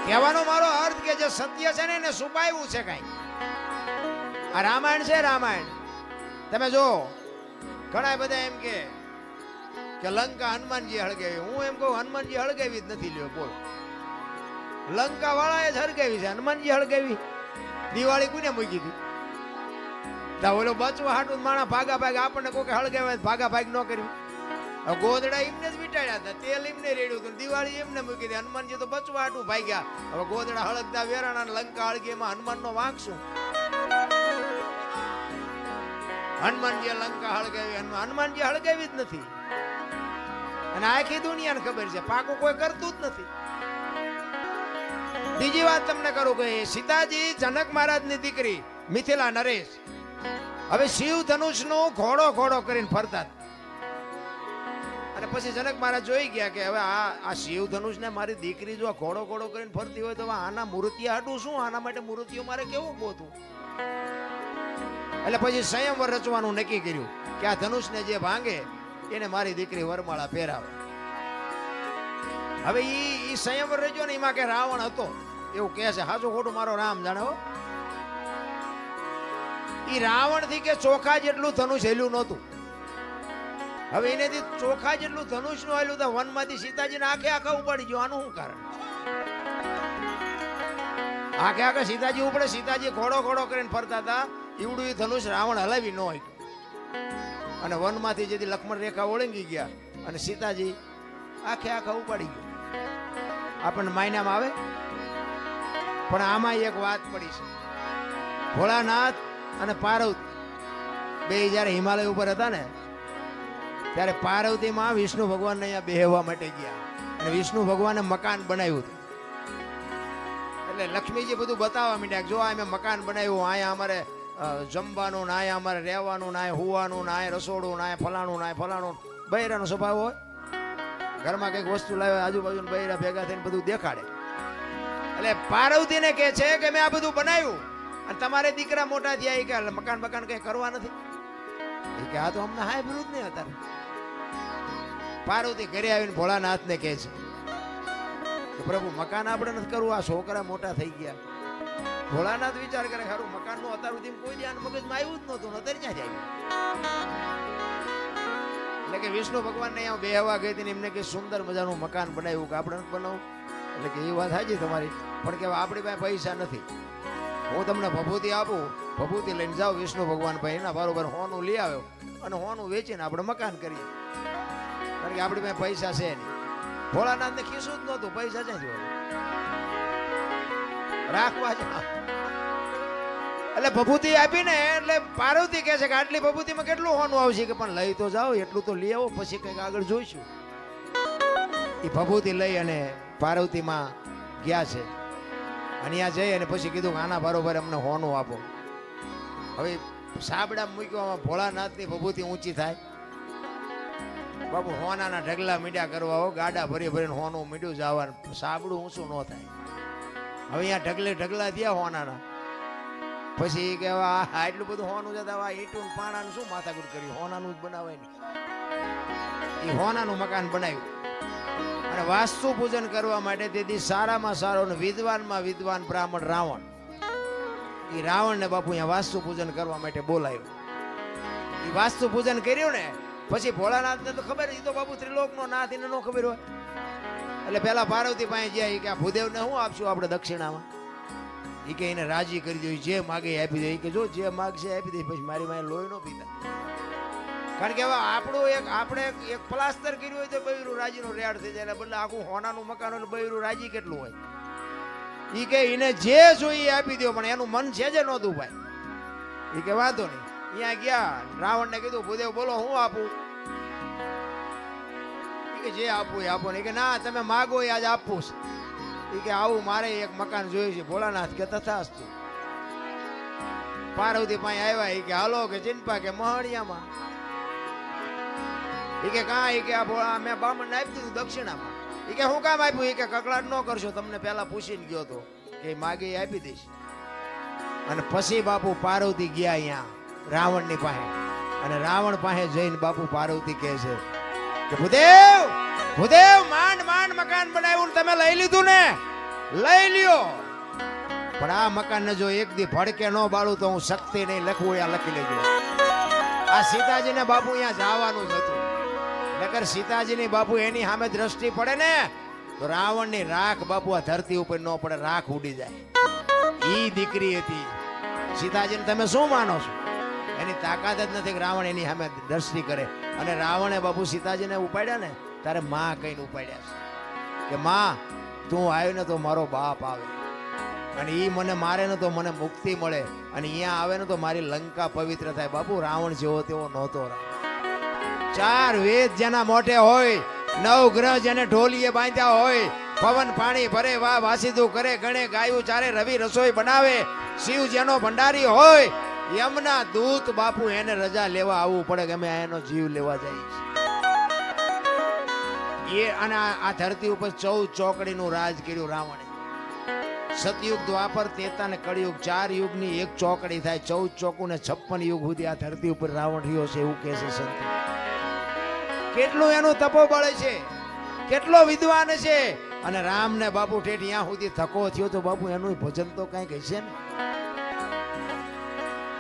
કહેવાનો મારો અર્થ કે જે સત્ય છે ને એને છુપાવ્યું છે કઈ. આ રામાયણ છે, રામાયણ તમે જો ઘણા બધા એમ કે લંકા હનુમાનજી હળગાવી. હું એમ કહું હનુમાનજી હળગાવી જ નથી. લ્યો બોલો, લંકા વાળાએ જ હળગાવી છે, હનુમાનજી હળગાવી? દિવાળી કોને મૂકી હતી? ઓલો બચવા હાટું માણા ભાગા ભાગ આપણને કોઈ હળગાવે ભાગા ભાગ ન કર્યું. ગોદડા એમને જ વીટાડ્યા હતા, તેલ એમને રેડ્યું હતું, દિવાળી એમને મૂકી હતી. હનુમાનજી તો બચવા હાટું ભાગ્યા. હવે ગોદડા હળગતા વેરાણા લંકા હળગી, એમાં હનુમાન નો વાંક શું? હનુમાનજી લંકા હળગાવી, હનુમાનજી હળગાવી જ નથી. અને આખી દુનિયાને ખબર છે પાકું કોઈ કરતું જ નથી. બીજી વાત તમને કરું કે સીતાજી જનક મહારાજ ની દીકરી મિથિલા નરેશ હવે શિવ ધનુષ નું ઘોડો ઘોડો કરીને ફરતા. અને પછી જનક મહારાજ જોઈ ગયા કે હવે આ શિવ ધનુષ ને મારી દીકરી જો ઘોડો ઘોડો કરીને ફરતી હોય તો આના મૂર્તિયા હાટું શું? આના માટે મૂર્તિઓ મારે કેવું ગોતું? એટલે પછી સંયમવર રચવાનું નક્કી કર્યું કે આ ધનુષ ને જે ભાંગે એને મારી દીકરી વરમાળા પહેરાવે. હવે ઈ સંયમવર રચ્યો ને એમાં કે રાવણ હતો એવું કહે છે. હાચું ખોટું મારો રામ જાણે હો. ઈ રાવણ થી કે ચોખા જેટલું ધનુષ હેલ્યું નહોતું. હવે એનેથી ચોખા જેટલું ધનુષ નું હેલ્યું તો વનમાંથી સીતાજીને આખે આખા ઉપાડી ગયો. આનું શું કારણ? આખે આખા સીતાજી ઉપડે. સીતાજી ઘોડો ઘોડો કરીને ફરતા હતા. ઈવડું એ ધનુષ રાવણ હલાવી ન હોય. અને વનમાંથી જેથી લક્ષ્મણ રેખા ઓળંગી ગયા અને સીતાજી આખે આખા ઉપાડી ગયો. આપણને માયનામાં આવે. પણ આમાં એક વાત પડી છે. ભોળાનાથ અને પાર્વતી બે જયારે હિમાલય ઉપર હતા ને ત્યારે પાર્વતી માં વિષ્ણુ ભગવાન અહીંયા બેહવા માટે ગયા અને વિષ્ણુ ભગવાને મકાન બનાવ્યું હતું. એટલે લક્ષ્મીજી બધું બતાવવા માંડ્યા. જો આ મેં મકાન બનાવ્યું, અહીંયા અમારે જમવાનું, ના અહીંયા અમારે રહેવાનું, ના હુવાનું, ના રસોડું, ના ફલાણું, ના ફલાણું. બૈરાનો સ્વભાવ હોય. ઘરમાં કઈક વસ્તુ લાવે આજુબાજુ બૈરા ભેગા થઈને બધું દેખાડે. એટલે પાર્વતીને કે છે કે મેં આ બધું બનાવ્યું અને તમારે દીકરા મોટા થયા કે મકાન બકાન કઈ કરવા નથી. કે આ તો અમને હાય વિરુદ્ધ નહીં હતા. પાર્વતી ઘરે આવીને ભોળાનાથ ને કે છે કે પ્રભુ મકાન આપણે નથી કરવું, આ છોકરા મોટા થઈ ગયા. ભોળાનાથ વિચાર કરે ખરું મકાન નું અત્યાર સુધી કોઈ ધ્યાન મગજમાં આવ્યું જ નહોતું, અત્યારે ક્યાં જાય? એટલે કે વિષ્ણુ ભગવાન ને અહીંયા બેહવા ગઈ હતી, એમને કે સુંદર મજાનું મકાન બનાવ્યું કે આપણે નથી બનાવું. એટલે કે એ વાત સાચી તમારી, પણ કે આપણી પાસે પૈસા નથી. હું તમને ભભૂતિ આપું, ભભૂતિ લઈને જાઓ વિષ્ણુ ભગવાન ભાઈ એના બરોબર હોનું લઈ આવ્યો અને હોનું વેચીને આપણે મકાન કરીએ. કારણ કે આપણી પાસે પૈસા છે નહીં. ભોળાનાથ ને ખીસું જ નહોતું, પૈસા છે રાખવા જ. એટલે ભભૂતિ આપીને એટલે પાર્વતી કહે છે કે આટલી ભભૂતિમાં કેટલું હોનું આવશે? કે પણ લઈ તો જાઓ, એટલું તો લઈ આવો, પછી કંઈક આગળ જોઈશું. એ ભભૂતિ લઈ અને પાર્વતીમાં ગયા છે. અને ત્યાં જઈ અને પછી કીધું કે આના બરોબર અમને હોનું આપો. હવે સાબડા મૂક્યો, ભોળાનાથની ભભૂતિ ઊંચી થાય. બાપુ હોનાના ઢગલા મીડ્યા કરવા હો, ગાડા ભરી ભરીને હોનું મીડ્યું જવાનું, સાબડું ઊંચું ન થાય. હવે અહીંયા ઢગલે ઢગલા થયા હોનાના. પછી કે આટલું બધું હોનું જતા ઈટું પાણાનું શું માથાકૂટ કર્યું? હોનાનું જ બનાવાય ને. એ હોનાનું મકાન બનાવ્યું અને વાસ્તુ પૂજન કરવા માટે તેથી સારામાં સારો વિદ્વાનમાં વિદ્વાન બ્રાહ્મણ રાવણ, એ રાવણ ને બાપુ અહીંયા વાસ્તુ પૂજન કરવા માટે બોલાયો. એ વાસ્તુ પૂજન કર્યું ને પછી ભોળાનાથ ને તો ખબર, એ તો બાપુ ત્રિલોક નો નાથ, એને ન ખબર હોય. એટલે પેલા પાર્વતી પાસે જાય કે આ ભૂદેવ ને શું આપશું આપણે દક્ષિણામાં? એ કે એને રાજી કરી દે, જે માગે આપી દે. કે જો જે માગશે આપી દે, પછી મારી માએ લોહી ન પીતા. કારણ કે હવે આપણું આપણે એક પ્લાસ્ટર કર્યું હોય તો બૈરું રાજીનો રેડ થઈ જાય, બદલે આખું હોનાનું મકાન હોય બૈરું રાજી કેટલું હોય. એ કે એને જે જોઈએ આપી દો, પણ એનું મન છે જે નહોતું ભાઈ. એ કે વાંધો નહીં. અહીંયા ગયા, રાવણ ને કીધું ભૂદેવ બોલો હું આપું? કે જે આપવું એ આપો. ને કે ના તમે માગો એ આજ આપવું છે. એ કે આવું મારે એક મકાન જોયું છે. ભોળાનાથ કે તથાસ્તુ. પાર્વતી પાસે આવ્યા. એ કે હાલો કે ચિંપા કે મહણિયામાં. એ કે કાં? એ કે આ ભોળા મેં બામણ આપી દીધું દક્ષિણામાં. એ કે હું કામ આપ્યું? એ કે કકડાટ ન કરશો, તમને પેલા પૂછીને ગયો તો કે માગે આપી દઈશ. અને પછી બાપુ પાર્વતી ગયા અહીંયા રાવણ ની પાસે. અને રાવણ પાસે જઈને બાપુ પાર્વતી કહે છે કે ભૂદેવ ભૂદેવ માંડ માંડ મકાન બનાવ્યું, તમે લઈ લીધું ને? લઈ લ્યો, પણ આ મકાનને જો એક દી ભડકે ન બાળું તો હું શક્તિ નહીં લખવું, અહીંયા લખી લેજો. આ સીતાજીને બાપુ અહીંયા જવાનું જ હતું, નકર સીતાજીની બાપુ એની સામે દ્રષ્ટિ પડે ને તો રાવણની રાખ બાપુ આ ધરતી ઉપર ન પડે, રાખ ઉડી જાય. ઈ દીકરી હતી સીતાજીને. તમે શું માનો છો? એની તાકાત જ નથી કે રાવણ એની સામે દ્રષ્ટિ કરે. અને રાવણે બાપુ સીતાજીને ઉપાડ્યા ને તારે માં કહીને ઉપાડ્યા છે કે માં તું આવ્યો ને તો મારો બાપ આવે, અને ઈ મને મારે ને તો મને મુક્તિ મળે, અને અહીંયા આવે ને તો મારી લંકા પવિત્ર થાય. બાપુ રાવણ જેવો તેવો નહોતો. 4 વેદ જેના મોઢે હોય, 9 ગ્રહ જેને ઢોલીએ બાંધ્યા હોય, પવન પાણી ભરે વાહ વાસીદું કરે, ગણે ગાયું ચારે, રવિ રસોઈ બનાવે, શિવ જેનો ભંડારી હોય, યમના દૂત બાપુ એને રજા લેવા આવવું પડે કે અમે એનો જીવ લેવા જઈએ છીએ. એ અને આ ધરતી ઉપર 14 ચોકડીનું રાજ કર્યું રાવણે. સતયુગ, દ્વાપર, ત્રેતા ને કળિયુગ 4 યુગની એક ચોકડી થાય. 14 ચોકું ને 56 યુગ સુધી આ ધરતી ઉપર રાવણ રહ્યો છે એવું કહે છે સંતો. કેટલું એનું તપોબળ છે, કેટલો વિદ્વાન છે. અને રામ ને બાપુ ઠેઠ ત્યાં સુધી થકો થયો તો બાપુ એનું ભજન તો કઈક હશે ને.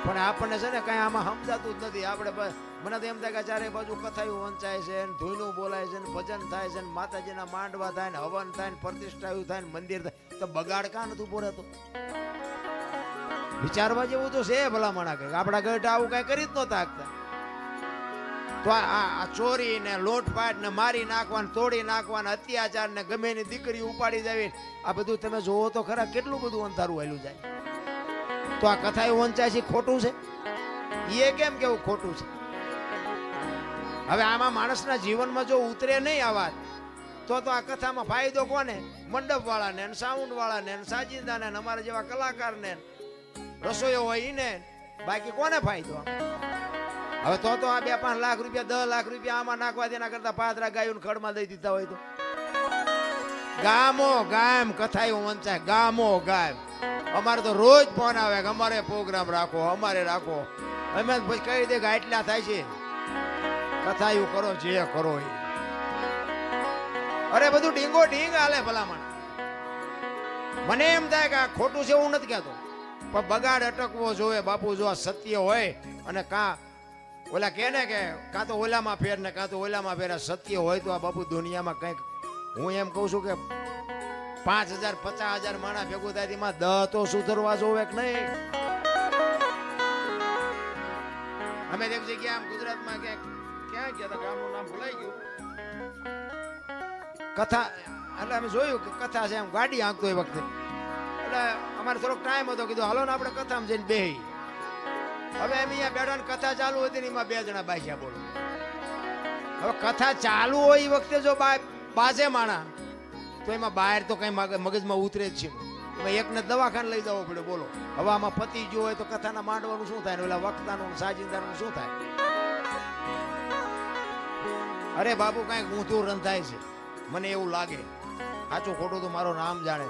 પણ આપણને છે ને કઈ આમાં સમજાતું જ નથી. આપણે મને તો એમ થાય કે ચારે બાજુ કથાયું વંચાય છે, ધૂનું બોલાય છે, ભજન થાય છે, માતાજીના માંડવા થાય ને, હવન થાય ને, પ્રતિષ્ઠાયું થાય ને, મંદિર થાય, તો બગાડ કાં નથી ઉભો રહેતો? વિચારવા જેવું તો છે ભલામણા. કઈક આપણા ગઢ આવું કઈ કરી જ નહોતા શકતા. તો આ ચોરી ને લોટપાટ ને મારી નાખવા, તોડી નાખવા, અત્યાચાર ને ગમે એની દીકરી ઉપાડી જાવી, આ બધું તમે જોવો તો ખરા કેટલું બધું અંધારું હાલ્યું જાય. તો આ કથા એવું વંચાય છે ખોટું છે? એ કેમ કેવું ખોટું છે? હવે આમાં માણસના જીવનમાં જો ઉતરે નહીં આ વાત તો આ કથામાં ફાયદો કોને? મંડપ વાળાને, સાઉન્ડ વાળાને, સાજિંદાને, અમારા જેવા કલાકારને, રસોઈયો હોય ઈને, બાકી કોને ફાયદો? હવે તો આ 2-5 લાખ રૂપિયા 10 લાખ રૂપિયા આમાં નાખવા તેના કરતા પાદરા ગાયું ખડમાં દઈ દીધા હોય તો. ગામો ગામ કથા એવું વંચાય, ગામો ગામ. અમારે તો રોજ ફોન આવે કે અમારે પ્રોગ્રામ રાખો, અમારે રાખો. અમે પછી કહી દે કે આટલા થાય છે, કથા એવું કરો જે કરો એ. અરે બધું ડીંગો ડીંગ હાલે ભલામણ. મને એમ થાય કે આ ખોટું છે એવું નથી કહેતો, પણ બગાડ અટકવો જોવે બાપુ. જો આ સત્ય હોય અને કાં ઓલા કે ને કે કાં તો ઓલામાં ફેર ને કાં તો ઓલામાં ફેર, સત્ય હોય તો આ બાપુ દુનિયામાં કંઈક. હું એમ કહું છું કે 5000 50,000 માણસ ભેગું થાય એમાં 10 તો સુધરવા જોવે કે નહીં. અમે એક જગ્યા આમ ગુજરાતમાં ક્યાં ગયા હતા, ગામનું નામ ભૂલાઈ ગયું. કથા એટલે અમે જોયું કે કથા છે, એમ ગાડી હાંકતો એ વખતે. એટલે અમારે થોડોક ટાઈમ હતો, કીધું હાલો ને આપણે કથામાં જઈને બેહી. હવે એમ અહીંયા બેઠા ને કથા ચાલુ હતી ને એમાં 2 જણા બાજ્યા બોલો. હવે કથા ચાલુ હોય એ વખતે જો બાજે માણા તો એમાં બહાર તો કઈ મગજમાં ઉતરે જ છે. એમાં એકને દવાખાને લઈ જવો પડે બોલો. હવે આમાં પતિ જો હોય તો કથાના માંડવાનું શું થાય ને ઓલા વક્તાનું સાજિંદાનું શું થાય? અરે બાપુ કઈક ઊંધું રંધાય છે મને એવું લાગે. સાચું ખોટું તો મારો નામ જાણે.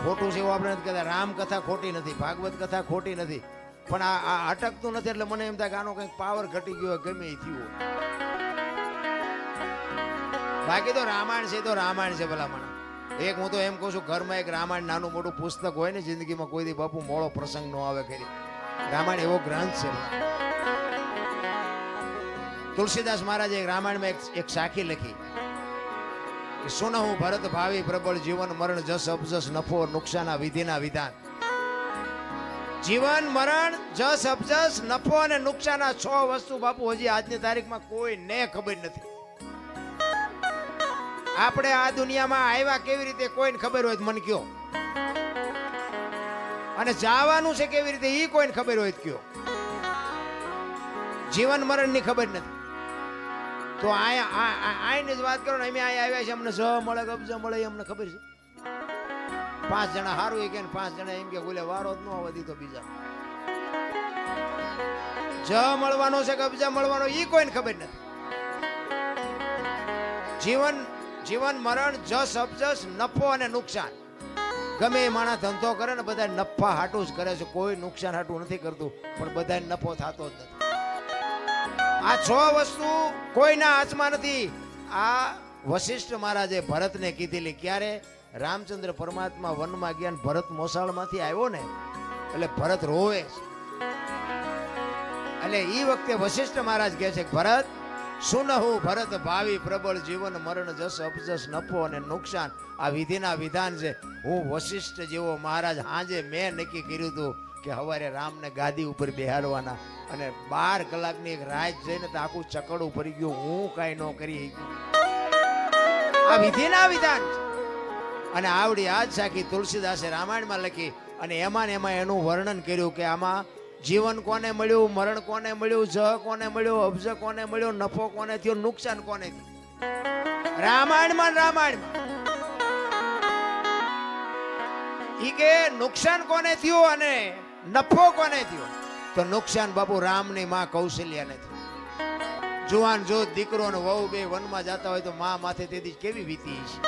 ખોટું છે એવું આપણે નથી કહેતા. રામ કથા ખોટી નથી, ભાગવત કથા ખોટી નથી, પણ આ અટકતું નથી. એટલે મને એમ થાય કે આનો કંઈક પાવર ઘટી ગયો, ગમે એ થયું. બાકી તો રામાયણ છે તો રામાયણ છે ભલામણ. એક હું તો એમ કહું છું, ઘરમાં એક રામાયણ નાનું મોટું પુસ્તક હોય ને, જિંદગીમાં કોઈ દી બાપુ મોડો પ્રસંગ ન આવે કરી. રામાયણ એવો ગ્રંથ છે. તુલસીદાસ મહારાજે રામાયણમાં એક સાખી લખી કે સુનહું ભરત ભાવી પ્રબળ, જીવન મરણ જસ અપજસ, નફો નુકસાન વિધિના વિધાન. જીવન મરણ જસ અપજસ નફો અને નુકસાન, આ 6 વસ્તુ બાપુ હજી આજની તારીખમાં કોઈને ખબર નથી. આપણે આ દુનિયામાં આવ્યા કેવી રીતે કોઈને ખબર હોય મને કયો, અને જવાનું છે કેવી રીતે એ કોઈને ખબર હોય કયો. જીવન મરણ ની ખબર નથી. તો આઈને જ વાત કરો ને, અમે અહીંયા આવ્યા છે, અમને જ મળે કબજા મળે અમને ખબર છે. 5 જણા હારું એ કે 5 જણા એમ કે બોલે વારો જ ન આવવા દીધો બીજા. જ મળવાનો છે કબજા મળવાનો એ કોઈને ખબર નથી. જીવન મરણ જસ અપજસ નફો અને નુકસાન. ગમે એ માણસ ધંધો કરે ને બધા નફા હાટું જ કરે છે, કોઈ નુકસાન હાટું નથી કરતું, પણ બધા નફો થતો જ નથી. આ 6 વસ્તુ કોઈના હાથમાં નથી. આ વશિષ્ઠ મહારાજે ભરતને કીધેલી. ક્યારે? રામચંદ્ર પરમાત્મા વનમાં ગયા ને ભરત મોસાળમાંથી આવ્યો ને એટલે ભરત રોવે છે. એટલે એ વખતે વશિષ્ઠ મહારાજ કહે છે ભરત સુનહુ ભરત ભાવિ પ્રબળ જીવન મરણ જસ અપજસ નફો અને નુકસાન આ વિધિના વિધાન છે. હું વશિષ્ઠ જેવો મહારાજ હાજે મેં નક્કી કર્યું હતું કે હવારે રામને ગાદી ઉપર બેહાડવાના અને 12 કલાકની એક રાત જઈને તો આખું ચકડું ભરી ગયું. હું કાંઈ ન કરી આ વિધિના વિધાન છે. અને આવડી આજ સાખી તુલસીદાસે રામાયણમાં લખી અને એમાં એનું વર્ણન કર્યું કે આમાં જીવન કોને મળ્યું, મરણ કોને મળ્યું, જહ કોને મળ્યું, અબજ કોને મળ્યો, નફો કોને થયો, નુકસાન કોને થયું. રામાયણમાં ઈ કે નુકસાન કોને થયું અને નફો કોને થયો? તો નુકસાન બાપુ રામની માં કૌશલ્યાને થયું. જુવાન જો દીકરો ને વહુ બે વનમાં જતા હોય તો માં માથે તેથી કેવી વીતી છે.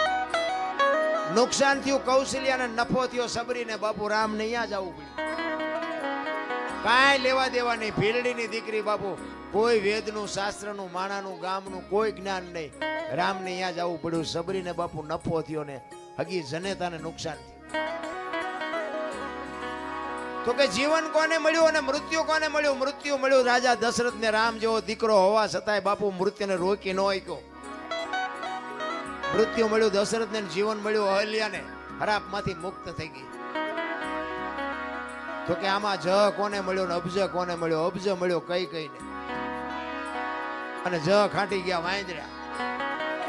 નુકસાન થયું કૌશલ્યાને, નફો થયો સબરીને. બાપુ રામ ને અહીંયા જવું પડ્યું. કાંઈ લેવા દેવા નહીં. ભીલડીની દીકરી બાપુ, કોઈ વેદનું, શાસ્ત્રનું, માણાનું, ગામનું કોઈ જ્ઞાન નહીં. રામને અહીંયા જવું પડ્યું. સબરીને બાપુ નફો થયો ને હગી જનેતાને નુકસાન થયું. તો કે જીવન કોને મળ્યું અને મૃત્યુ કોને મળ્યું? મૃત્યુ મળ્યું રાજા દશરથ ને. રામ જેવો દીકરો હોવા છતાંય બાપુ મૃત્યુને રોકી ન શક્યો. મૃત્યુ મળ્યું દશરથ ને, જીવન મળ્યું અહલ્યાને. હરાપમાંથી મુક્ત થઈ ગઈ. તો કે આમાં જ કોને મળ્યો ને અબજ કોને મળ્યો? અબજ મળ્યો કઈ કઈને અને જ ખાટી ગયા વાંદરા.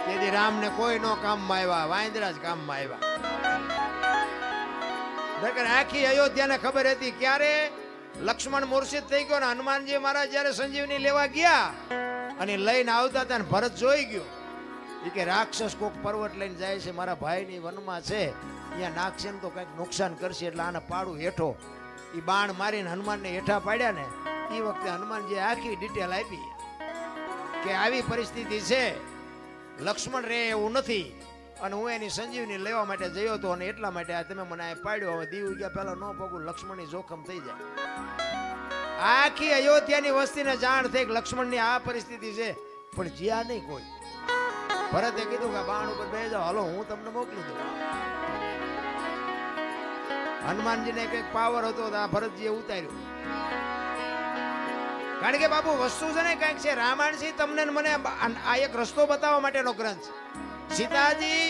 તેથી રામને કોઈ નો કામમાં આવ્યા, વાંદરા જ કામમાં આવ્યા. આખી અયોધ્યાને ખબર હતી ક્યારે લક્ષ્મણ મૂર્છિત થઈ ગયો ને હનુમાનજી મહારાજ જયારે સંજીવની લેવા ગયા અને લઈને આવતા હતા ને ભરત જોઈ ગયો. એ કે રાક્ષસ કોક પર્વત લઈને જાય છે, મારા ભાઈની વનમાં છે, અહીંયા નાખશે ને તો કઈક નુકસાન કરશે, એટલે આને પાડું હેઠો. એ બાણ મારીને હનુમાનને હેઠા પાડ્યા ને એ વખતે હનુમાનજી આખી ડિટેલ આપી કે આવી પરિસ્થિતિ છે, લક્ષ્મણ રે એવું નથી અને હું એની સંજીવની લેવા માટે જયો હતો અને એટલા માટે આ તમે મને પાડ્યો. હવે દીવ ગયા પહેલા ન પગું, લક્ષ્મણની જોખમ થઈ જાય. આખી અયોધ્યાની વસ્તીને જાણ થઈ કે લક્ષ્મણની આ પરિસ્થિતિ છે, પણ જ્યાં નહીં કોઈ. ભરતે કીધું કે બાણ ઉપર બે જાઓ, હાલો હું તમને મોકલી દઉં. હનુમાનજીને કઈક પાવર હતો આ ભરતજીએ ઉતાર્યો. કારણ કે બાપુ વસ્તુ છે ને કઈક છે. રામાયણ છે તમને મને આ એક રસ્તો બતાવવા માટેનો ગ્રંથ છે. સીતાજી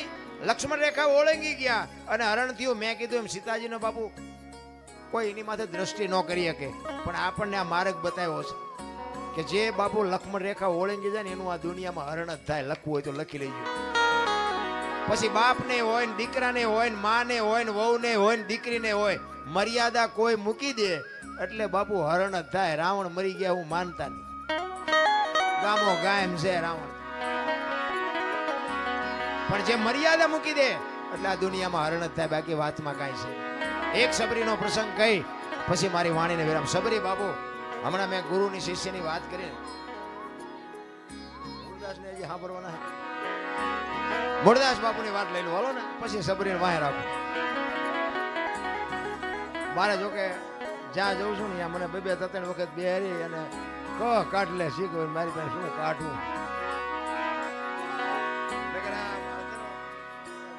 લક્ષ્મણ રેખા ઓળંગી ગયા અને હરણ થયું. મેં કીધું એમ સીતાજીનો બાપુ કોઈ એની માથે દ્રષ્ટિ ન કરી શકે, પણ આપણને આ માર્ગ બતાવ્યો છે કે જે બાપુ લક્ષ્મણ રેખા ઓળંગી જાય ને એનું આ દુનિયામાં હરણ જ થાય. લખવું હોય તો લખી લેજો. પછી બાપને હોય ને દીકરાને હોય ને માને હોય ને વહુને હોય ને દીકરીને હોય, મર્યાદા કોઈ મૂકી દે એટલે બાપુ હરણ જ થાય. રાવણ મરી ગયા હું માનતા નહીં. ગામો ગાયમ છે રાવણ, પણ જે મર્યાદા મૂકી દે એટલે આ દુનિયામાં હરણ જ થાય. બાકી વાતમાં કાંઈ છે. એક સબરીનો પ્રસંગ કહી પછી મારી વાણીને વિરામ. સબરી બાપુ હમણાં મેં ગુરુની શિષ્યની વાત કરી, મૂળદાસને હજી સાંભળવાના છે. મૂળદાસ બાપુની વાત લઈ લો હાલો ને, પછી સબરીને વાહે રાખો. મારે જોકે જ્યાં જઉં છું ને ત્યાં મને 2-3 વખત બેહરી અને કાઢ લે શીખવે. મારી પાસે શું કાઢવું?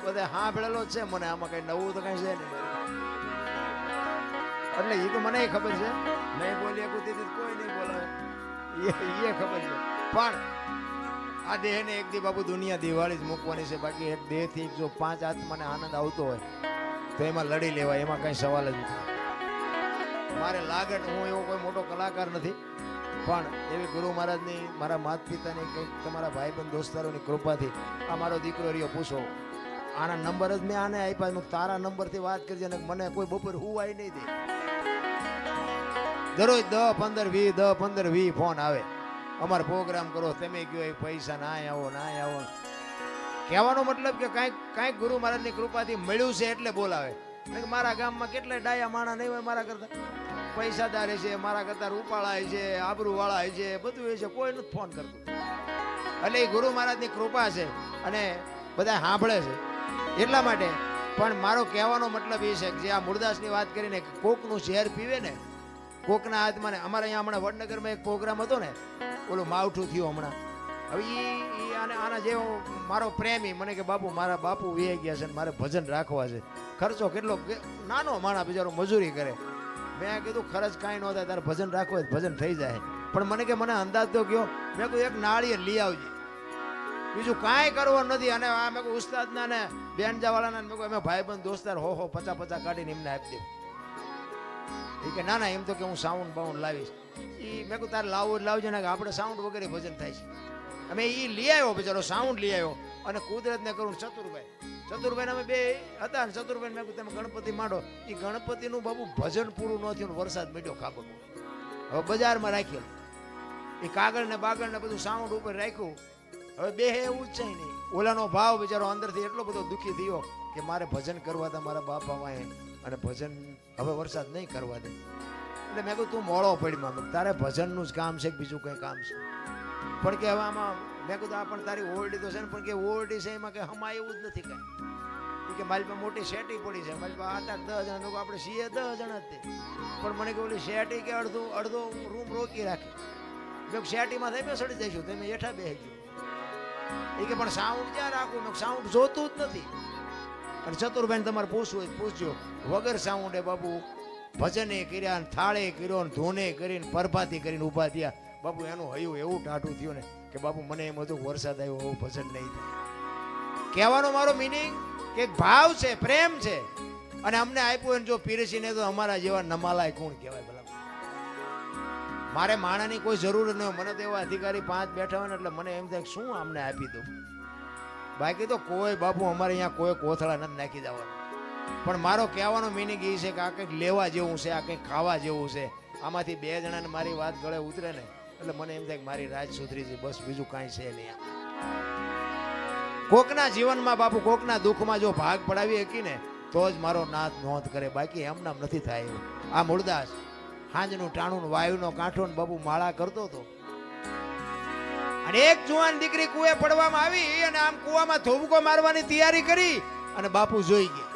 બધા સાંભળેલો જ છે મને, આમાં કઈ નવું તો કઈ છે નહીં. એટલે એ તો મને ખબર છે, નહીં બોલી કોઈ નહીં બોલાવે એ ખબર છે. પણ આ દેહ ને એક દી બાપુ દુનિયા દિવાળી જ મૂકવાની છે. બાકી એક દેહ થી જો 5 આત્માને આનંદ આવતો હોય તો એમાં લડી લેવાય, એમાં કઈ સવાલ જ નથી. મારે લાગત, હું એવો કોઈ મોટો કલાકાર નથી, પણ એવી ગુરુ મહારાજની, મારા માતા પિતાની, કંઈક તમારા ભાઈ બંધ દોસ્તારોની કૃપાથી આ મારો દીકરો રહ્યો. પૂછો આના નંબર જ મેં આને આપ્યા. તારા નંબરથી વાત કરજે ને મને કોઈ બપોર હુવાય નહીં દે. દરરોજ 10-15-20 ફોન આવે, અમારો પ્રોગ્રામ કરો, તમે કયો એ પૈસા ના આવો. કહેવાનો મતલબ કે કાંઈક ગુરુ મહારાજની કૃપાથી મળ્યું છે એટલે બોલાવે. મારા ગામમાં કેટલાય ડાયા માણા નહીં હોય મારા કરતા, પૈસાદાર છે, મારા કરતા રૂપાળા છે, આબરૂ વાળા છે, બધું એ છે, કોઈ નથી ફોન કરતું. એટલે એ ગુરુ મહારાજની કૃપા છે અને બધા સાંભળે છે એટલા માટે. પણ મારો કહેવાનો મતલબ એ છે કે જે આ મૂળદાસની વાત કરીને કોકનું ઝેર પીવે ને, કોકના હાથમાં ને. અમારે અહીંયા હમણાં વડનગરમાં એક પ્રોગ્રામ હતો ને, ઓલું માવઠું થયું હમણાં, હવે ઈ આના જેવો મારો પ્રેમી મને કે બાપુ મારા બાપુ વી ગયા છે ને મારે ભજન રાખવા છે. ખર્ચો કેટલો નાનો માણા બિચારો મજૂરી કરે. મેં કીધું ખર્ચ કાંઈ ન થાય, તારે ભજન રાખવું હોય ભજન થઈ જાય. પણ મને કે મને અંદાજ તો ગયો. મેં કહ્યું એક નાળિયેર લઈ આવજે, બીજું કાંઈ કરવું નથી. અને આ મેં કહું ઉસ્તાદના ને બેનજાવાળાના મેં કહું અમે ભાઈબંધ દોસ્તાર હો 50 કાઢીને એમને આપી દઉં. એ કે ના ના એમ તો કે હું સાઉન્ડ બાઉન્ડ લાવીશ. એ મેં કહું તારે લાવવું લાવજે ને કે આપણે સાઉન્ડ વગેરે ભજન થાય છે. અમે એ લઈ આવ્યો બિચારો સાઉન્ડ લઈ આવ્યો અને કુદરતને કરું ચતુરભાઈ અમે બે હતા ને ચતુરભાઈ મેં કહું તમે ગણપતિ માંડો. એ ગણપતિનું બાબુ ભજન પૂરું ન થયું, વરસાદ મળ્યો ખાબકો. હવે બજારમાં રાખ્યો એ કાગળ ને બાગળ ને બધું સાઉન્ડ ઉપર રાખ્યું. હવે બે એવું જ છે નહીં. ઓલાનો ભાવ બિચારો અંદરથી એટલો બધો દુઃખી થયો કે મારે ભજન કરવા હતા મારા બાપ બાવાએ અને ભજન હવે વરસાદ નહીં કરવા દે. એટલે મેં કહ્યું તું મોડો પડી તારે ભજનનું જ કામ છે કે બીજું કંઈ કામ છે? પણ કે હવે આમાં મેં કીધું આ પણ તારી ઓરડી તો છે ને, પણ કે ઓરડી છે એમાં કે હમા એવું જ નથી કાંઈ. કે મારી પાસે મોટી શેટી પડી છે, મારી પાસે 8-10 જણા લોકો આપણે છીએ 10 જણા જ. પણ મને કે ઓલી શેટી કે અડધો રૂમ રોકી રાખે. મેં શેટીમાં થઈ સડી જઈશું તમે હેઠા બેસી એ કે પણ સાઉન્ડ ક્યાં રાખવું? મેં સાઉન્ડ જોતું જ નથી. અને ચતુરભાઈ તમારે પૂછવું હોય પૂછજો. વગર સાઉન્ડે બાપુ ભજને કર્યા, થાળે કર્યો, ધૂને કરીને પરભાતી કરીને ઊભા થયા. બાપુ એનું હયું એવું ટાઢું થયું ને કે બાપુ મને એમ હતું વરસાદ આવ્યો એવું ભજન નહીં થાય. કહેવાનો મારો મિનિંગ કે ભાવ છે, પ્રેમ છે. અને અમને આપ્યું એને જો પીરસીને તો અમારા જેવા નમાલાય કોણ કહેવાય ભલા? મારે માણાની કોઈ જરૂર ન હોય. મને તો એવા અધિકારી 5 બેઠા હોય ને એટલે મને એમ થાય શું અમને આપી દઉં. બાકી તો કોઈ બાપુ અમારે અહીંયા કોઈ કોથળા નથી નાખી જવાનું. પણ મારો કહેવાનો મિનિંગ એ છે કે આ કંઈક લેવા જેવું છે, આ કંઈક ખાવા જેવું છે. આમાંથી 2 જણાને મારી વાત ગળે ઉતરે ને એટલે મને એમ થાય કે મારી રાજ સુધરી છે, બસ બીજું કાંઈ છે નહીં. કોકના જીવનમાં બાપુ કોકના દુઃખમાં જો ભાગ પડાવી શકી ને તો જ મારો નાથ નોંધ કરે, બાકી એમનામ નથી થાય એવું. આ મૂળદાસ હાંજનું ટાણું વાયુનો કાંઠો ને બાપુ માળા કરતો હતો. અને એક જુવાન દીકરી કુએ પડવામાં આવી અને આમ કુવામાં ધોબકો મારવાની તૈયારી કરી અને બાપુ જોઈ ગયા.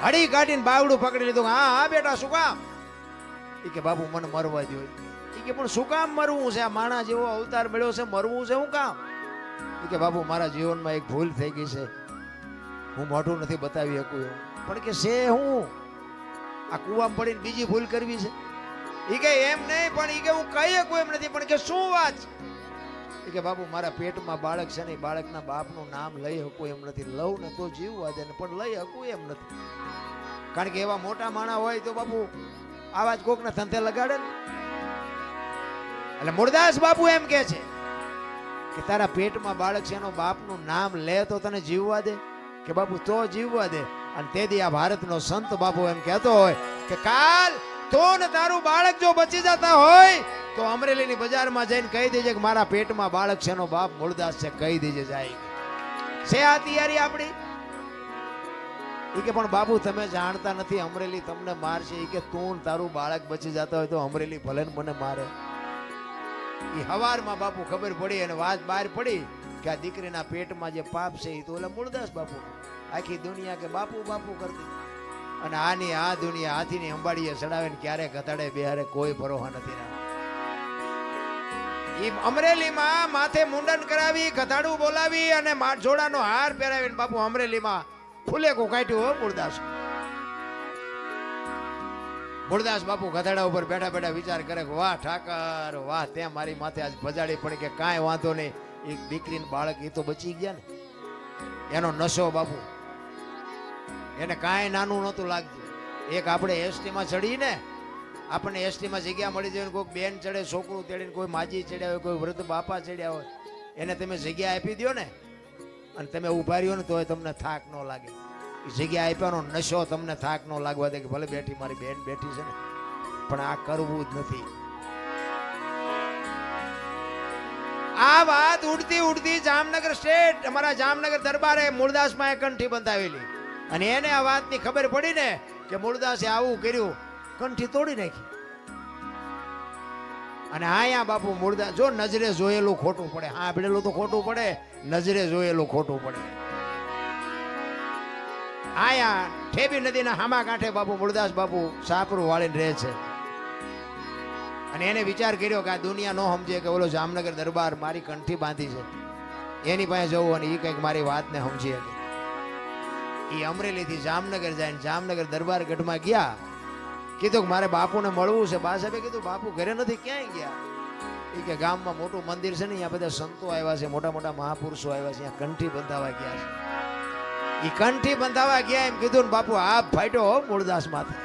હડી કાઢીને બાવડું પકડી લીધું. હા બેટા શું કામ? એ કે બાપુ મને મરવા દો. એ કે પણ શું કામ મરવું છે? આ માણા જેવો અવતાર મળ્યો છે, મરવું છે શું કામ? એ કે બાપુ મારા જીવનમાં એક ભૂલ થઈ ગઈ છે, હું મોઢું નથી બતાવી શકું એવું. પણ કે છે હું આ કુવામાં પડીને બીજી ભૂલ કરવી છે? એ કે એમ નહીં, પણ એ કે હું કહી શકું એમ નથી. પણ કે શું વાત? એ કે બાપુ મારા પેટમાં બાળક છે ને, બાળકના બાપનું નામ લઈ શકું એમ નથી. લઉં ને તો જીવવા દે ને, પણ લઈ શકું એમ નથી. કારણ કે એવા મોટા માણા હોય તો બાપુ આવા જ કોકને ધંધે લગાડે ને. એટલે મૂળદાસ બાપુ એમ કે છે કે તારા પેટમાં બાળક છે એનો બાપનું નામ લે તો તને જીવવા દે? કે બાપુ તો જીવવા દે. અને તેથી આ ભારતનો સંત બાપુ એમ કહેતો હોય કે કાલ તો ને તારું બાળક જો બચી જતા હોય તો અમરેલીની બજારમાં જઈને કહી દેજે કે મારા પેટમાં બાળક છે એનો બાપ મૂળદાસ છે, કહી દેજે જાય છે. આ તૈયારી આપણી? એ કે પણ બાપુ તમે જાણતા નથી અમરેલી તમને મારશે. એ કે તું તારું બાળક બચી જતા હોય તો અમરેલી ભલે ને મને મારે. એ હવારમાં બાપુ ખબર પડી અને વાત બહાર પડી કે આ દીકરીના પેટમાં જે પાપ છે એ તો ઓલા મૂળદાસ બાપુ. આખી દુનિયા કે બાપુ બાપુ કરતી અને આની આ દુનિયા હાથીની અંબાડીએ ચડાવે ને ક્યારે ઘટાડે બેહારે કોઈ ભરોસા નથી. એ અમરેલીમાં માથે મુંડન કરાવી, ગધાડું બોલાવી અને જોડાનો હાર પહેરાવીને બાપુ અમરેલીમાં ફૂલેકું કાઢ્યું હો મૂળદાસ. મૂળદાસ બાપુ ગધાડા ઉપર બેઠા બેઠા વિચાર કરે કે વાહ ઠાકર વાહ, તે મારી માથે આજ ભજાડી પડી કે કાંઈ વાંધો નહીં. એક દીકરીને બાળક એ તો બચી ગયા ને. એનો નશો બાપુ એને કાંઈ નાનું નહોતું લાગતું. એક આપણે એસટીમાં ચડીને આપણને એસટીમાં જગ્યા મળી જાય, કોઈ બેન ચડે, છોકરું ચડીને, કોઈ માજી ચડ્યા હોય, કોઈ વૃદ્ધ બાપા ચડ્યા હોય, એને તમે જગ્યા આપી દો ને અને તમે ઉભા રહ્યો ને તોય તમને થાક ન લાગે. જગ્યા આપ્યાનો નશો તમને થાક ન લાગવા દે કે ભલે બેઠી મારી બેન બેઠી છે ને, પણ આ કરવું જ નથી. આ વાત ઉડતી ઉડતી જામનગર સ્ટેટ અમારા જામનગર દરબારે મૂળદાસમાં કંઠી બંધાવેલી અને એને આ વાતની ખબર પડી ને કે મૂળદાસે આવું કર્યું, કંઠી તોડી નાખી. અને આયા બાપુ મૂળદાસ જો નજરે જોયેલું ખોટું પડે, હા ભેળેલું તો ખોટું પડે, નજરે જોયેલું ખોટું પડે. આયા ઠેબી નદીના હામા કાંઠે બાપુ મૂળદાસ બાપુ સાપરું વાળીને રહે છે અને એને વિચાર કર્યો કે આ દુનિયા નો સમજે કે ઓલો જામનગર દરબાર મારી કંઠી બાંધી છે, એની પાસે જવું અને એ કંઈક મારી વાતને સમજી શકે. એ અમરેલીથી જામનગર જાય, જામનગર દરબાર ગઢમાં ગયા. કીધું કે મારે બાપુને મળવું છે. બા સાહેબે કીધું બાપુ ઘરે નથી, ક્યાંય ગયા? એ કે ગામમાં મોટું મંદિર છે ને, અહીંયા બધા સંતો આવ્યા છે, મોટા મોટા મહાપુરુષો આવ્યા છે, અહીંયા કંઠી બંધાવા ગયા છે. એ કંઠી બંધાવા ગયા એમ કીધું ને બાપુ હાથ ફાટ્યો હો મૂળદાસ માથે.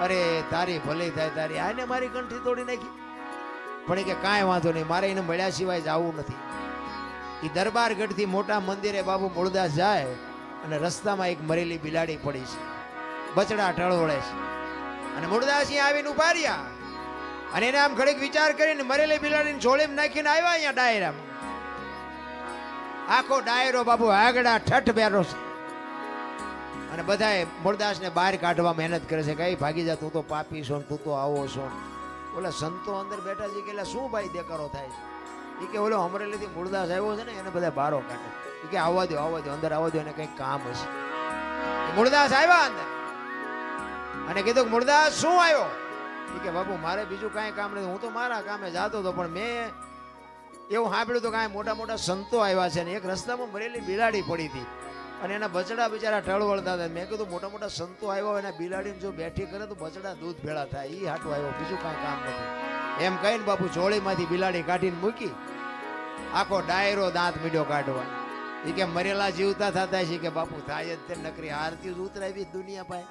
અરે તારી ભલે થાય તારી, આને મારી કંઠી તોડી નાખી. પણ એ કે કાંઈ વાંધો નહીં, મારે એને મળ્યા સિવાય જવું નથી. એ દરબારગઢથી મોટા મંદિરે બાપુ મૂળદાસ જાય અને રસ્તામાં એક મરેલી બિલાડી પડી છે, બચડા ટળવળે છે. અને મૂળદાસ અહીંયા આવીને ઉભા રહ્યા અને એને આમ ઘડીક વિચાર કરીને મરેલી બિલાડીને જોડીમાં નાખીને આવ્યા અહીંયા ડાયરામાં. આખો ડાયરો બાપુ આગડા ઠઠ બેરો છે અને બધાએ મૂળદાસને બહાર કાઢવા મહેનત કરે છે. કઈ ભાગી જા, તું તો પાપી છો, તું તો આવો છો. ઓલા સંતો અંદર બેઠા છે કે એટલે શું ભાઈ દેકારો થાય છે? એ કે ઓલો અમરેલીથી મૂળદાસ આવ્યો છે ને, એને બધા બારો કાઢે. એ કે આવવા દો અંદર આવવા દો, એને કંઈક કામ હશે. મૂળદાસ આવ્યા અંદર અને કીધું મૂળદાસ શું આવ્યો? એ કે બાપુ મારે બીજું કાંઈ કામ નથી, હું તો મારા કામે જાતો હતો, પણ મેં એવું સાંભળ્યું તો કાંઈ મોટા મોટા સંતો આવ્યા છે ને એક રસ્તામાં મરેલી બિલાડી પડી હતી અને એના બચડા બિચારા ટળવળતા હતા. મેં કીધું મોટા મોટા સંતો આવ્યા એના બિલાડીને જો બેઠી કરે તો બચડા દૂધ ભેળા થાય, એ હાટું આવ્યો, બીજું કાંઈ કામ નથી. એમ કહીને બાપુ જોડીમાંથી બિલાડી કાઢીને મૂકી. આખો ડાયરો દાંત મીડો કાઢવા. એ કે મરેલા જીવતા થતા છે કે બાપુ થાય જ તે, નકરી આરતી જ ઉતરાવી દુનિયા પાસે,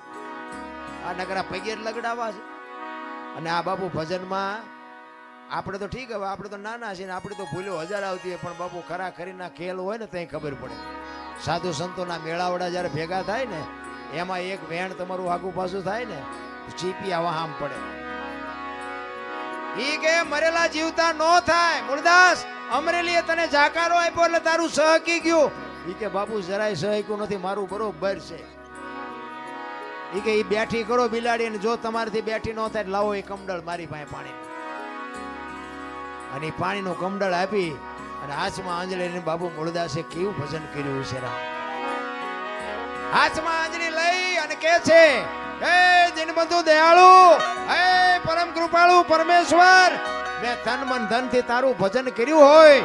આ નકરા પગે લગડાવા છે. અને આ બાપુ ભજનમાં આપણે તો ઠીક, હવે આપણે તો નાના છીએ ને આપણે તો ભૂલ્યો હજાર આવતી હોય, પણ બાપુ ખરા ખરીના ખેલ હોય ને ત્યાં ખબર પડે. સાધુ સંતોના મેળાવડા જ્યારે ભેગા થાય ને, એમાં એક વેણ તમારું આગુ પાછું થાય ને, ચીપી આવા આમ પડે. ઈ કે મરેલા જીવતા નો થાય. મૂળદાસ અમરેલીએ તને જાકારો આપ્યો એટલે તારું સહકી ગયું. ઈ કે બાપુ જરાય સહક્યું નથી, મારું બરોબર છે. ઈ કે ઈ બેઠી કરો બિલાડી, ને જો તમારાથી બેઠી ન થાય લાવો એ કમડળ મારી પાસે પાણી. અને પાણીનું કમડળ આપી અને હાથમાં આંજળી બાપુ મૂળદાસે કેવું ભજન કર્યું છે. હાથમાં આંજળી લઈ અને કે છે, હે દિનબંધુ દયાળુ, હે પરમ કૃપાળુ પરમેશ્વર, મેં તન મન ધન થી તારું ભજન કર્યું હોય,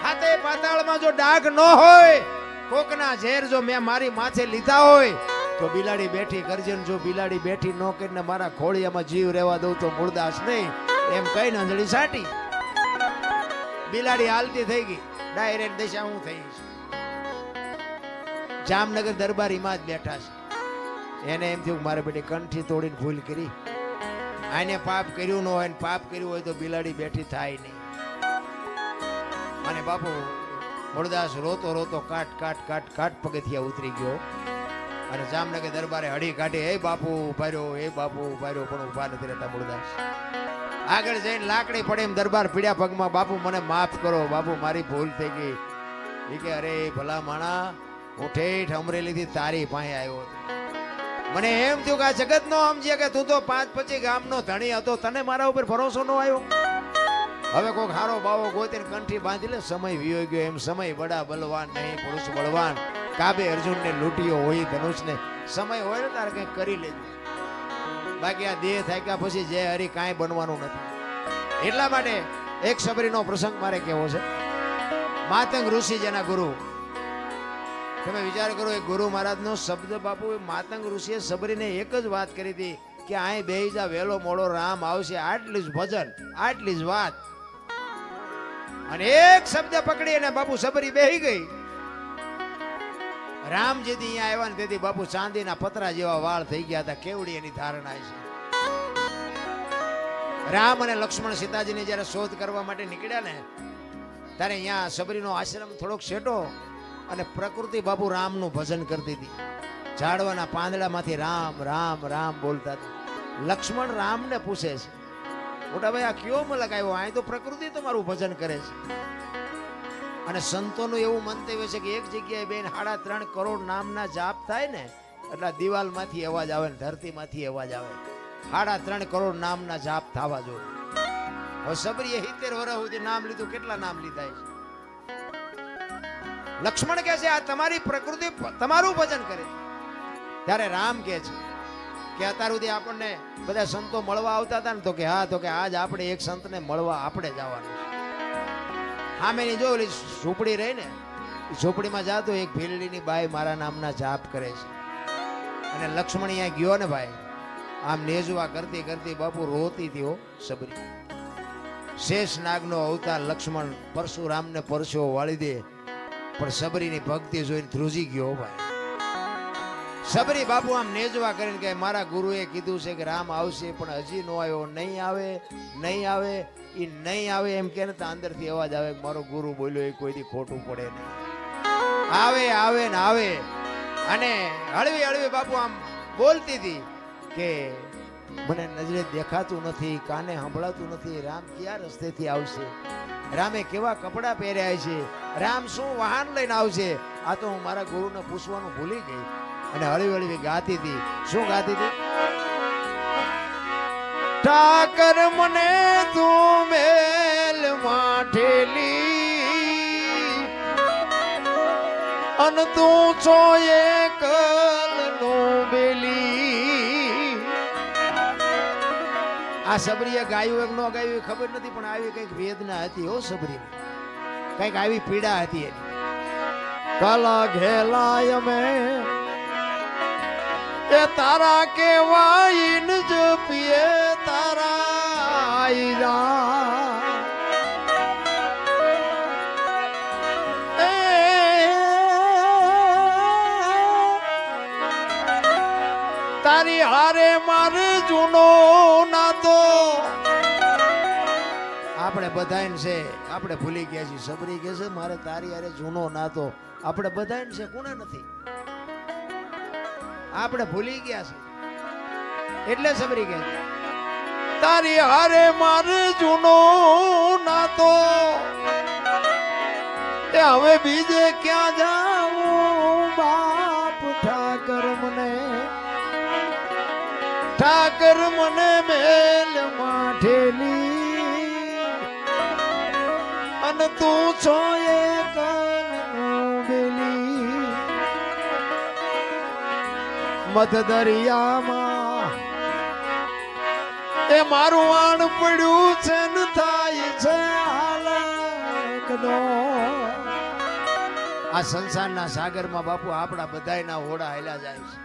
હાથે પાતાળમાં જો ડાઘ ન હોય, કોકના ઝેર જો મેં મારી માથે લીધા હોય તો બિલાડી બેઠી કરજે. જો બિલાડી બેઠી ન કરીને મારા ખોળિયામાં જીવ રહેવા દઉં તો મૂળદાસ નહીં. એમ કહીને અંજળી સાટી. બિલાડી હાલતી થઈ ગઈ, ડાયરેક્ટ દિશા હું થઈ છે. જામનગર દરબારીમાં જ બેઠા છે. એને એમ થયું મારે બેટી કંઠી તોડીને ભૂલ કરી, આને પાપ કર્યું ન હોય, પાપ કર્યું હોય તો બિલાડી બેઠી થાય નહીં. અને બાપુ મૂળદાસ રોતો રોતો કાટ કાટ કાટ કાટ પગથિયા ઉતરી ગયો અને જામનગર દરબારે હડી કાઢી, હે બાપુ ઉભા રહ્યો, હે બાપુ ઉભા રહ્યો, પણ ઉભા નથી રહેતા. મૂળદાસ આગળ જઈને લાકડી પડે એમ દરબાર પીડ્યા પગમાં, બાપુ મને માફ કરો, બાપુ મારી ભૂલ થઈ ગઈ. એ કે અરે ભલા માણા, હું ઠેઠ અમરેલીથી તારી પાસે આવ્યો હતો. મને એમ થયું કે આ જગત નો સમજે કે તું તો 5-25 ગામનો ધણી હતો, તને મારા ઉપર ભરોસો ન આવ્યો. હવે કોઈક હારો બાવો ગોતીને કંઠી બાંધી લે, સમય વિયો ગયો. એમ સમય બડા બલવાન નહીં, પુરુષ બળવાન. કાબે અર્જુનને લૂંટ્યો હોય ધનુષને. સમય હોય ને તારે કંઈક કરી લેજો, બાકી આ દેહ થાક્યા પછી જે હરી કાંઈ બનવાનું નથી. એટલા માટે એક સબરીનો પ્રસંગ મારે કેવો છે. માતંગ ઋષિ જેના ગુરુ, તમે વિચાર કરો, એ ગુરુ મહારાજનો શબ્દ બાપુ, માતંગ ઋષિએ સબરીને એક જ વાત કરી હતી કે અહીં બેહી જા, વેલો મોડો રામ આવશે. આટલી જ ભજન, આટલી જ વાત. અને એક શબ્દ પકડી અને બાપુ સબરી બેહી ગઈ. રામજીથી અહીંયા આવ્યા ને તેથી બાપુ ચાંદીના પતરા જેવા વાળ થઈ ગયા હતા. કેવડી એની ધારણા છે. રામ અને લક્ષ્મણ સીતાજીની જયારે શોધ કરવા માટે નીકળ્યા ને, ત્યારે અહીંયા સબરીનો આશ્રમ થોડોક શેટો અને પ્રકૃતિ બાપુ રામનું ભજન કરતી હતી. ઝાડવાના પાંદડામાંથી રામ રામ રામ બોલતા હતા. લક્ષ્મણ રામને પૂછે છે, મોટા ભાઈ આ કયો મલક આવ્યો? અહીં તો પ્રકૃતિ તમારું ભજન કરે છે. અને સંતોનું એવું મંતવ્ય છે કે એક જગ્યાએ બેન 3.5 કરોડ નામના જાપ થાય ને એટલે દિવાલમાંથી અવાજ આવે ને ધરતીમાંથી અવાજ આવે. 3.5 કરોડ નામના જાપ થવા જોઈએ. હવે સબરીએ 70 વર્ષ સુધી નામ લીધું, કેટલા નામ લીધા છે? લક્ષ્મણ કહે છે આ તમારી પ્રકૃતિ તમારું ભજન કરે છે. ત્યારે રામ કહે છે કે અત્યાર સુધી આપણને બધા સંતો મળવા આવતા હતા ને, તો કે હા, તો કે આજ આપણે એક સંતને મળવા આપણે જવાનું છે. સામેની જો ઓલી ઝૂંપડી રહી ને, ઝૂંપડીમાં જાતો એક ભીલડીની બાઈ મારા નામના જાપ કરે છે. અને લક્ષ્મણ અહીંયા ગયો ને ભાઈ, આમ નેજવા કરતી કરતી બાપુ રોતી હતી. હો સબરી, શેષ નાગનો અવતાર લક્ષ્મણ પરશુરામને પરસો વાળી દે, પણ સબરીની ભક્તિ જોઈને ધ્રુજી ગયો ભાઈ. સબરી બાપુ આમ નેજવા કરીને કે મારા ગુરુએ કીધું છે કે રામ આવશે, પણ હજી નો આવ્યો. નહીં આવે, નહીં આવે, એ નહીં આવે એમ કે ને તો અંદરથી અવાજ આવે કે મારો ગુરુ બોલ્યો એ કોઈથી ખોટું પડે નહીં. આવે આવે ને આવે. અને હળવી હળવી બાપુ આમ બોલતી હતી કે મને નજરે દેખાતું નથી, કાને સંભળાતું નથી, રામ ક્યાં રસ્તેથી આવશે, રામે કેવા કપડા પહેર્યા છે, રામ શું વાહન લઈને આવશે. આ તો હું મારા ગુરુને પૂછવાનું ભૂલી ગઈ. અને હળવી હળવી ગાતી હતી. શું ગાતી હતી? ઠાકર મને તું મેલ માઠેલી, અન તું છો એકલ નો બેલી. આ સબરીએ ગાયું એક નો ગાયું ખબર નથી, પણ આવી કઈક વેદના હતી. હો સબરી, કઈક આવી પીડા હતી એની. કાલા ઘેલાય મેં એ તારા કેવાય ન જપીએ તારા તારી હારે મારે જૂનો નાતો. આપણે બધાને છે, આપણે ભૂલી ગયા છીએ. સબરી કે છે મારે તારી હારે જૂનો નાતો. આપણે બધાને છે, કોને નથી? આપણે ભૂલી ગયા છે. એટલે સબરી કે તારી હારે મારે જૂનો નાતો, એ હવે બીજે ક્યાં જાઉં બાપ. ઠાકર મને મેલ માઠેલી, અને તું છો એકલ બેલી. મધ દરિયામાં એ મારું વાણ પડ્યું છે ને થાય છે હાલકનો. આ સંસારના સાગરમાં બાપુ આપણા બધાયના હોડા હેલા જાય છે.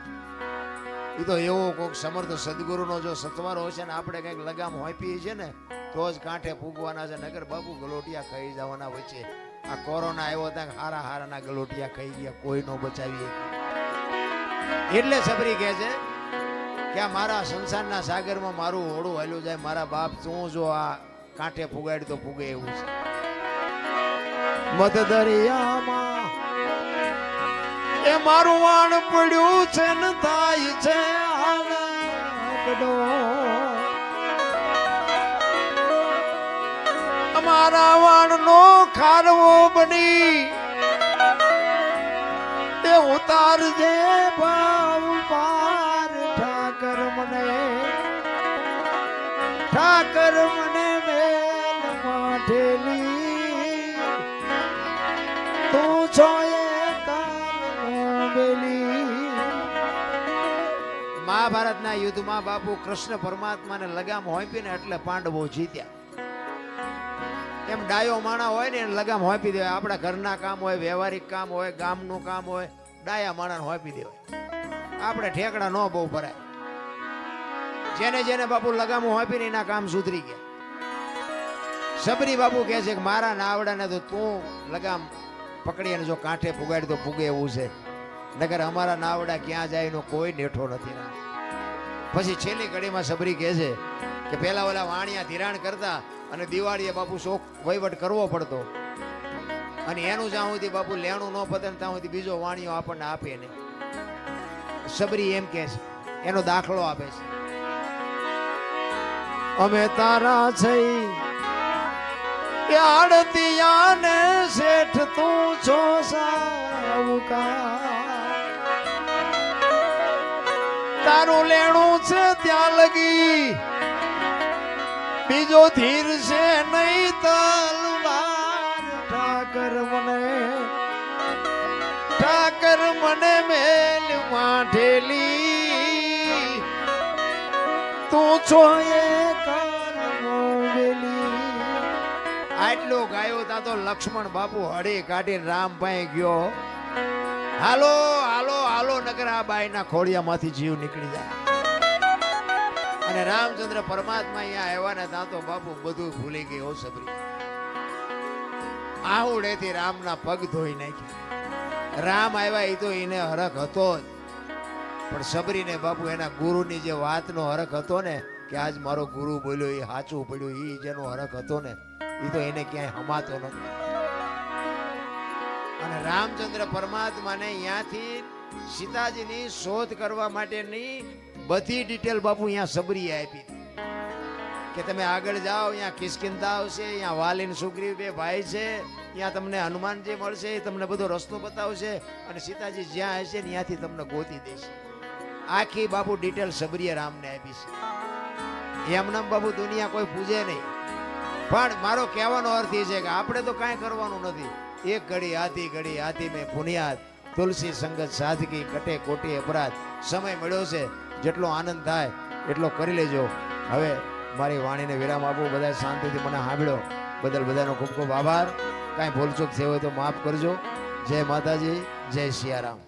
એ તો એવો કોઈક સમર્થ સદગુરુનો જો સત્વારો હશે ને, આપણે કંઈક લગામ હોપીએ છે ને તો જ કાંઠે ફૂગવાના છે. નગર બાપુ ગલોટિયા ખાઈ જવાના વચ્ચે. આ કોરોના આવ્યો ત્યાં હારા હારાના ગલોટિયા ખાઈ ગયા, કોઈ નો બચાવીએ. એટલે સબરી કહે છે કે આ મારા સંસારના સાગરમાં મારું હોડું હાલ્યું જાય. મારા બાપ તું જો આ કાંઠે ફુગાડી તો ફૂગે એવું છે. મધ દરિયામાં એ મારું વાણ પડ્યું છે ને થાય છે હાલકડો. અમારા વાણનો ખારવો બની એ ઉતારજે ભાવ પાર. ઠાકર મને મેલ માઠેલી, તું છો મહાભારતના યુદ્ધમાં બાપુ કૃષ્ણ પરમાત્માને લગામ હોંપીને એટલે પાંડવો જીત્યા. એમ ડાયો માણા હોય ને એને લગામ હોંપી દેવાય. આપણા ઘરના કામ હોય, વ્યવહારિક કામ હોય, ગામનું કામ હોય, ડાયા માણાને હોંપી દેવાય. આપણે ઠેકડા ન બહુ ભરાય. જેને જેને બાપુ લગામો હોંપીને એના કામ સુધરી ગયા. સબરી બાપુ કહે છે કે મારા નાવડાને તો તું લગામ પકડી અને જો કાંઠે ફુગાડી તો ફૂગે એવું છે. નગર અમારા નાવડા ક્યાં જાય એનો કોઈ નેઠો નથી. પછી છેલ્લી ઘડીમાં સબરી કહે છે કે પેલા ઓલા વાણિયા ધિરાણ કરતા અને દિવાળીએ બાપુ શોખ વહીવટ કરવો પડતો, અને એનું જ્યાં સુધી બાપુ લેણું ન પતે ને ત્યાં સુધી બીજો વાણિયો આપણને આપે નહીં. સબરી એમ કહે છે, એનો દાખલો આપે છે. અમે તારા છે આડતિયાને શેઠ તું છો સાવકાર. તારું લેણું છે ત્યાં લગી બીજો ધીર છે નહીં તલવાર. ઠાકર મને મેલ માઠેલી, તું છો એકાંતનો વેલી. આટલું ગાયો તા તો લક્ષ્મણ બાપુ હળી કાઢીને રામ પાસે ગયો. હાલો હાલો હાલો નગર આ બાઈના ખોડિયામાંથી જીવ નીકળી જાય. અને રામચંદ્ર પરમાત્મા અહીંયા આવ્યા ને ત્યાં તો બાપુ બધું ભૂલી ગઈ. હો સબરી આહુડેથી રામના પગ ધોઈ નાખ્યા. રામ આવ્યા એ તો એને હરખ હતો જ, પણ સબરીને બાપુ એના ગુરુની જે વાતનો હરખ હતો ને કે આજ મારો ગુરુ બોલ્યો એ સાચું પડ્યું, એ જેનો હરખ હતો ને એ તો એને ક્યાંય હમાતો નતો. અને રામચંદ્ર પરમાત્માને અહીંયાથી સીતાજીની શોધ કરવા માટેની બધી ડિટેલ બાપુ અહીંયા સબરીએ આપી કે તમે આગળ જાઓ, અહીંયા કિષ્કિંધા આવશે, અહીંયા વાલીન સુગ્રીવ બે ભાઈ છે, ત્યાં તમને હનુમાનજી મળશે, એ તમને બધો રસ્તો બતાવશે અને સીતાજી જ્યાં હશે ને ત્યાંથી તમને ગોતી દેશે. આખી બાપુ ડિટેલ સબરીએ રામને આપી છે. એમનામ બાપુ દુનિયા કોઈ પૂજે નહીં, પણ મારો કહેવાનો અર્થ એ છે કે આપણે તો કાંઈ કરવાનું નથી. એક ઘડી હાથી મેં પુનિયાદ, તુલસી સંગત સાધકી, કટે કોટી અપરાધ. સમય મળ્યો છે, જેટલો આનંદ થાય એટલો કરી લેજો. હવે મારી વાણીને વિરામ આપું. બધા શાંતિથી મને સાંભળ્યો બદલ બધાનો ખૂબ ખૂબ આભાર. કાંઈ ભૂલચૂક થઈ હોય તો માફ કરજો. જય માતાજી, જય સિયારામ.